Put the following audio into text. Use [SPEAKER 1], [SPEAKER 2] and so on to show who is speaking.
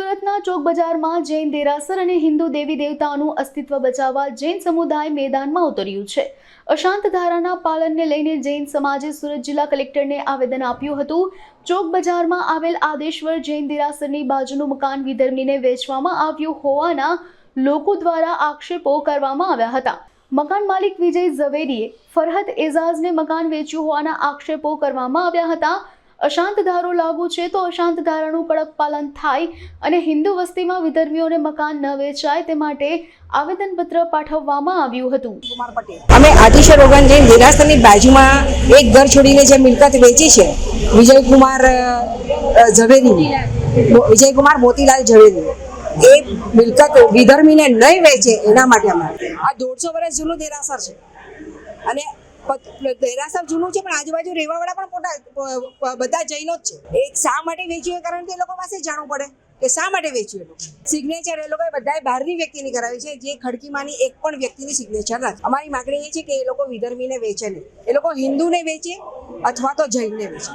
[SPEAKER 1] સુરતના ચોક બજારમાં જૈન દેરાસર અને હિન્દુ દેવી દેવતાઓનું અસ્તિત્વ બચાવવા જૈન સમુદાય મેદાનમાં ઉતર્યું છે। અશાંત ધારાના પાલનને લઈને જૈન સમાજે સુરત જિલ્લા કલેક્ટરને આવેદન આપ્યું હતું। ચોક બજારમાં આવેલ આદેશ્વર જૈન દેરાસરની બાજુનું મકાન વિધર્મીને વેચવામાં આવ્યું હોવાના લોકો દ્વારા આક્ષેપો કરવામાં આવ્યા હતા। મકાન માલિક વિજય ઝવેરીએ ફરહદ એઝાઝને મકાન વેચ્યું હોવાના આક્ષેપો કરવામાં આવ્યા હતા। અશાંત ધારો લાગુ છે તો અશાંત ધારાનું કડક પાલન થાય અને હિન્દુ વસ્તીમાં વિધર્મીઓને મકાન ન વેચાય તે માટે આવેદનપત્ર પાઠવવામાં આવ્યું હતું।
[SPEAKER 2] અમે આદેશ્વર ઓગન જૈન દેરાસરની બાજુમાં એક ઘર છોડીને જે મિલકત વેચી છે વિજયકુમાર મોતીલાલ ઝવેરી, એ મિલકત વિધર્મીને નહીં વેચે એના માટે અમે આ 150 વર્ષ જૂનું દેરાસર છે અને દેરાસર જૂનું છે પણ આજુબાજુ રહેવાવાળા પણ બધા જૈનો જ છે। એ શા માટે વેચ્યું કારણ કે એ લોકો પાસે જાણવું પડે કે શા માટે વેચ્યું। એ લોકો સિગ્નેચર એ લોકોએ બધાએ બહારની વ્યક્તિની કરાવી છે, જે ખડકીમાંની એક પણ વ્યક્તિની સિગ્નેચર નથી। અમારી માગણી એ છે કે એ લોકો વિધર્મીને વેચે નહીં, એ લોકો હિન્દુને વેચે અથવા તો જૈનને વેચે।